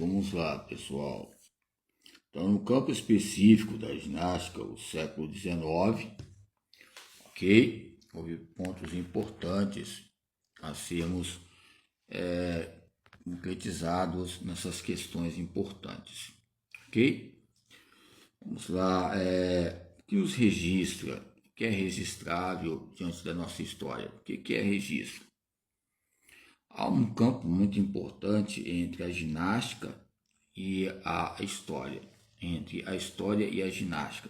vamos lá, pessoal. Então, no campo específico da ginástica, o século XIX, ok? Houve pontos importantes a sermos concretizados nessas questões importantes, ok? Vamos lá, o que nos registra? O que é registrável diante da nossa história? O que é registro? Há um campo muito importante entre a ginástica e a história, entre a história e a ginástica.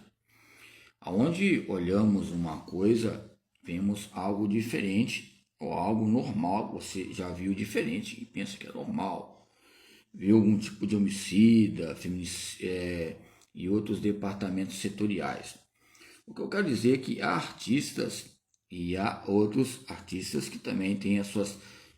Aonde olhamos uma coisa, vemos algo diferente ou algo normal, você já viu diferente e pensa que é normal. Viu algum tipo de homicida, e outros departamentos setoriais. O que eu quero dizer é que há artistas e há outros artistas que também têm as suas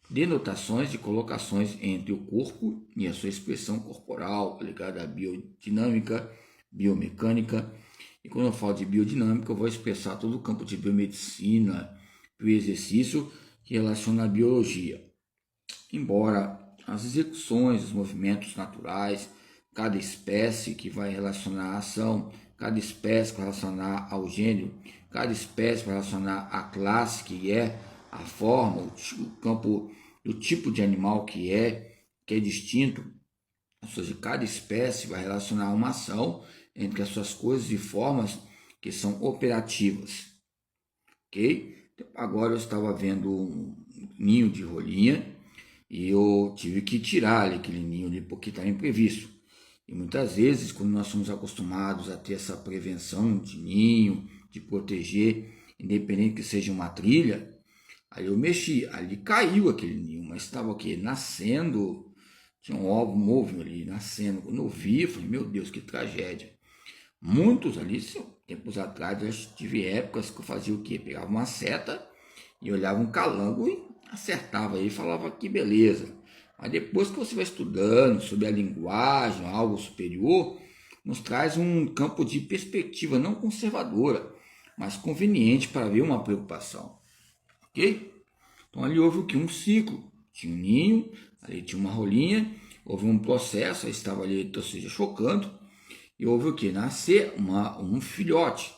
denotações de colocações entre o corpo e a sua expressão corporal, ligada à biodinâmica, biomecânica. E quando eu falo de biodinâmica, eu vou expressar todo o campo de biomedicina, bioexercício que relaciona à biologia. Embora as execuções, os movimentos naturais, cada espécie que vai relacionar à ação, cada espécie que vai relacionar ao gênero, cada espécie vai relacionar à classe, que é a forma, o campo do tipo de animal que é distinto. Ou seja, cada espécie vai relacionar uma ação entre as suas coisas e formas que são operativas. Ok? Então, agora eu estava vendo um ninho de rolinha e eu tive que tirar aquele ninho ali porque estava imprevisto. E muitas vezes, quando nós somos acostumados a ter essa prevenção de ninho, de proteger, independente que seja uma trilha, aí eu mexi, ali caiu aquele ninho, mas estava aqui nascendo, tinha um ovo ali nascendo. Quando eu vi, eu falei, meu Deus, que tragédia. Muitos ali, tempos atrás, eu tive épocas que eu fazia o quê? Pegava uma seta e olhava um calango e acertava aí e falava que beleza. Mas depois que você vai estudando sobre a linguagem, algo superior, nos traz um campo de perspectiva não conservadora, mas conveniente para ver uma preocupação. Ok? Então ali houve o que? Um ciclo. Tinha um ninho, ali tinha uma rolinha, houve um processo, aí estava ali, ou seja, chocando, e houve o que? Nascer um filhote.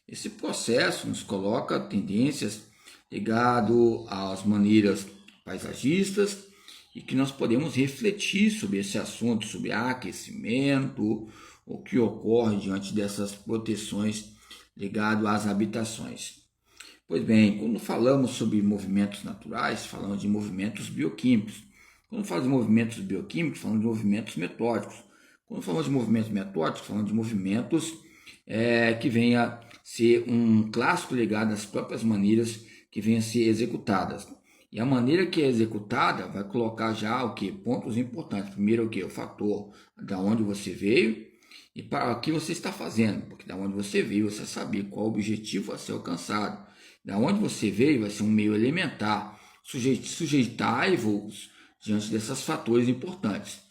Esse processo nos coloca tendências ligadas às maneiras paisagistas e que nós podemos refletir sobre esse assunto, sobre aquecimento, o que ocorre diante dessas proteções ligadas às habitações. Pois bem, quando falamos sobre movimentos naturais, falamos de movimentos bioquímicos. Quando falamos de movimentos bioquímicos, falamos de movimentos metódicos. Quando falamos de movimentos metódicos, falamos de movimentos que venham a ser um clássico ligado às próprias maneiras que venham a ser executadas. E a maneira que é executada vai colocar já o que? Pontos importantes. Primeiro o que? O fator da onde você veio e para o que você está fazendo. Porque da onde você veio, você sabe qual o objetivo a ser alcançado. Da onde você veio vai ser um meio elementar, sujeitai-vos diante desses fatores importantes.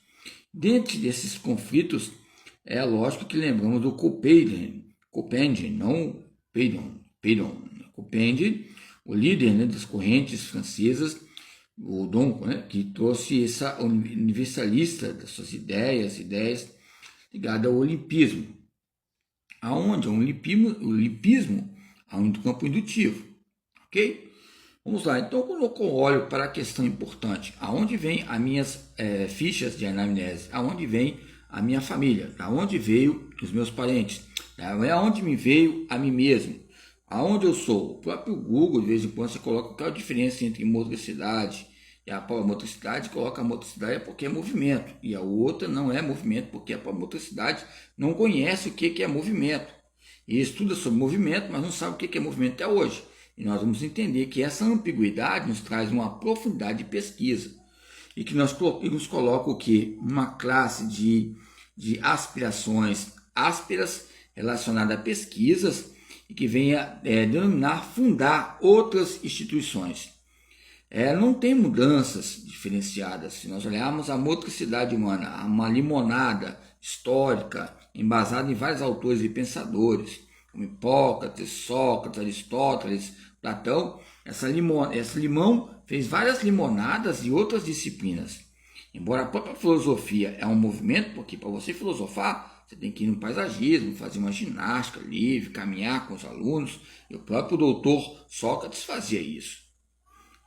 Dentro desses conflitos, é lógico que lembramos do Couperin, não Peidon, Couperin, o líder das correntes francesas, o Dom, que trouxe essa universalista das suas ideias ligadas ao olimpismo. Aonde? O olimpismo há um campo indutivo, ok? Vamos lá, então quando eu olho para a questão importante, aonde vem as minhas fichas de anamnese, aonde vem a minha família, aonde veio os meus parentes, aonde me veio a mim mesmo, aonde eu sou. O próprio Google, de vez em quando, você coloca qual a diferença entre motricidade e a motricidade, coloca a motricidade porque é movimento, e a outra não é movimento, porque a motricidade não conhece o que é movimento. E estuda sobre movimento, mas não sabe o que é movimento até hoje. E nós vamos entender que essa ambiguidade nos traz uma profundidade de pesquisa e que nos coloca o quê? Uma classe de aspirações ásperas relacionadas a pesquisas e que venha denominar, fundar outras instituições. Não tem mudanças diferenciadas. Se nós olharmos a motricidade humana, uma limonada histórica, embasada em vários autores e pensadores, como Hipócrates, Sócrates, Aristóteles, Platão, esse limão fez várias limonadas e outras disciplinas. Embora a própria filosofia é um movimento, porque para você filosofar, você tem que ir no paisagismo, fazer uma ginástica livre, caminhar com os alunos. E o próprio doutor Sócrates fazia isso.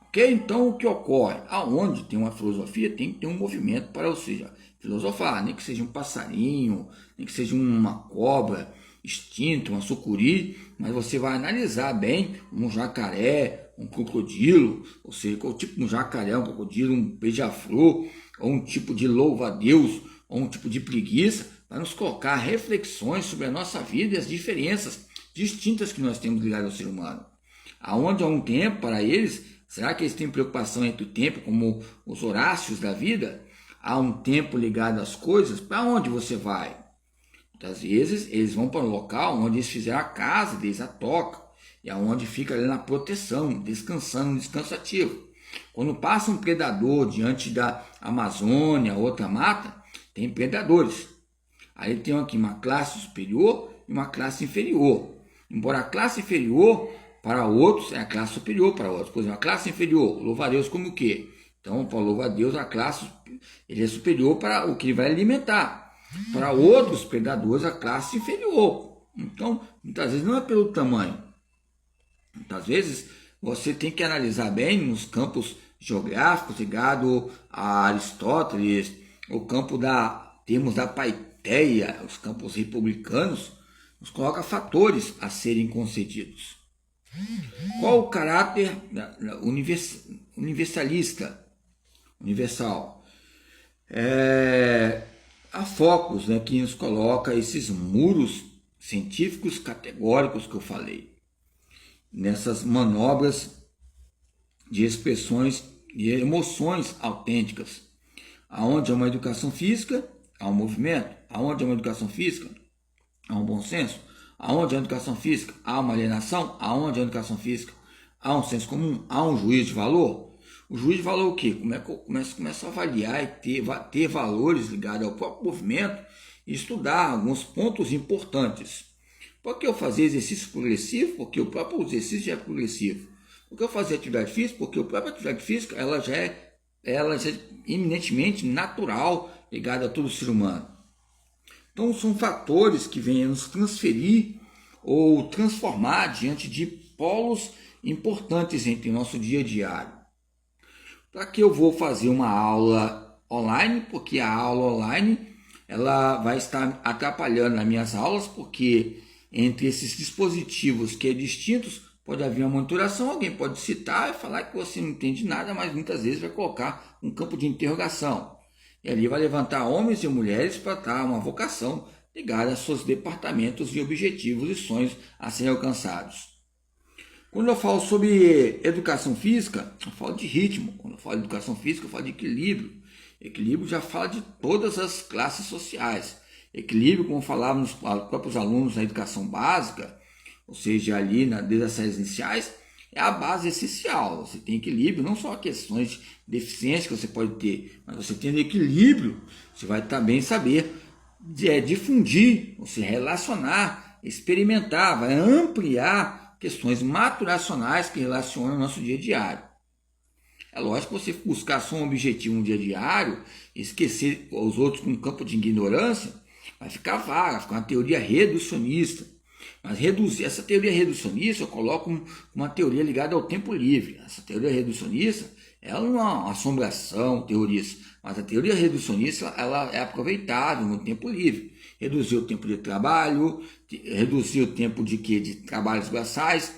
Ok? Então, o que ocorre? Aonde tem uma filosofia, tem que ter um movimento para, ou seja, filosofar. Nem que seja um passarinho, nem que seja uma cobra extinta, uma sucuri, mas você vai analisar bem um jacaré, um crocodilo, ou seja, qual tipo de um jacaré, um crocodilo, um beija-flor, ou um tipo de louva-a-Deus, ou um tipo de preguiça, para nos colocar reflexões sobre a nossa vida e as diferenças distintas que nós temos ligadas ao ser humano. Aonde há um tempo para eles, será que eles têm preocupação entre o tempo, como os Horácios da vida? Há um tempo ligado às coisas? Para onde você vai? Muitas vezes eles vão para um local onde eles fizeram a casa deles, a toca, e aonde fica ali na proteção, descansando, um descanso ativo. Quando passa um predador diante da Amazônia, outra mata, tem predadores. Aí tem aqui uma classe superior e uma classe inferior. Embora a classe inferior para outros é a classe superior para outros. Por exemplo, a classe inferior, louva a Deus como o quê? Então, para louvar a Deus, a classe ele é superior para o que ele vai alimentar. Para outros predadores, a classe inferior. Então, muitas vezes não é pelo tamanho. Muitas vezes você tem que analisar bem nos campos geográficos ligado a Aristóteles, o campo termos da Paideia, os campos republicanos, nos coloca fatores a serem concedidos. Qual o caráter universalista? Universal. Há focos, né, que nos coloca esses muros científicos categóricos que eu falei, nessas manobras de expressões de emoções autênticas. Aonde há uma educação física, há um movimento. Aonde há uma educação física, há um bom senso. Aonde há educação física, há uma alienação. Aonde há educação física, há um senso comum, há um juízo de valor. O juízo de valor é o quê? Como é que eu começo a avaliar e ter valores ligados ao próprio movimento e estudar alguns pontos importantes. Por que eu fazer exercício progressivo? Porque o próprio exercício já é progressivo. Por que eu fazer atividade física? Porque a própria atividade física ela já é eminentemente natural, ligada a todo ser humano. Então são fatores que vêm nos transferir ou transformar diante de polos importantes entre o nosso dia a dia. Para que eu vou fazer uma aula online? Porque a aula online ela vai estar atrapalhando nas minhas aulas, porque entre esses dispositivos que é distintos, pode haver uma monitoração, alguém pode citar e falar que você não entende nada, mas muitas vezes vai colocar um campo de interrogação. E ali vai levantar homens e mulheres para dar uma vocação ligada aos seus departamentos e objetivos e sonhos a serem alcançados. Quando eu falo sobre educação física, eu falo de ritmo. Quando eu falo de educação física, eu falo de equilíbrio. Equilíbrio já fala de todas as classes sociais. Equilíbrio, como falavam os próprios alunos na educação básica, ou seja, ali desde as séries iniciais, é a base essencial. Você tem equilíbrio, não só questões de deficiência que você pode ter, mas você tendo equilíbrio, você vai também saber difundir, se relacionar, experimentar, vai ampliar questões maturacionais que relacionam o nosso dia diário. É lógico que você buscar só um objetivo no dia diário, esquecer os outros com um campo de ignorância, vai ficar vaga, vai ficar uma teoria reducionista. Mas essa teoria reducionista eu coloco uma teoria ligada ao tempo livre. Essa teoria reducionista ela não é uma assombração teorista, mas a teoria reducionista ela é aproveitável no tempo livre. Reduzir o tempo de trabalho, reduzir o tempo de trabalhos braçais,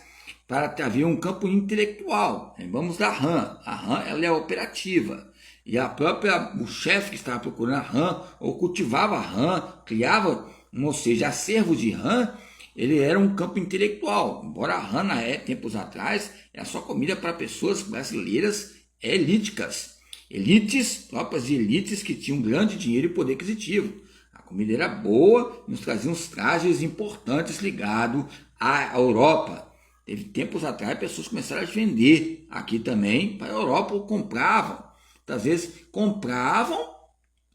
para haver um campo intelectual. Vamos da RAM. A RAM ela é operativa. E o chefe que estava procurando a RAM, ou cultivava a RAM, criava, ou seja, acervos de RAM, ele era um campo intelectual. Embora a RAM, tempos atrás, era só comida para pessoas brasileiras elíticas. Elites, tropas de elites que tinham grande dinheiro e poder aquisitivo. A comida era boa, nos trazia uns trajes importantes ligados à Europa. Teve tempos atrás, pessoas começaram a vender aqui também para a Europa, ou compravam. Às vezes compravam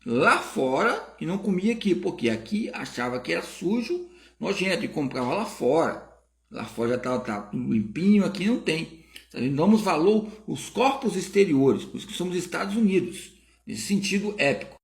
lá fora e não comia aqui, porque aqui achava que era sujo, nojento, e comprava lá fora. Lá fora já estava tudo limpinho, aqui não tem. Damos valor aos corpos exteriores, por isso que somos Estados Unidos. nesse sentido épico.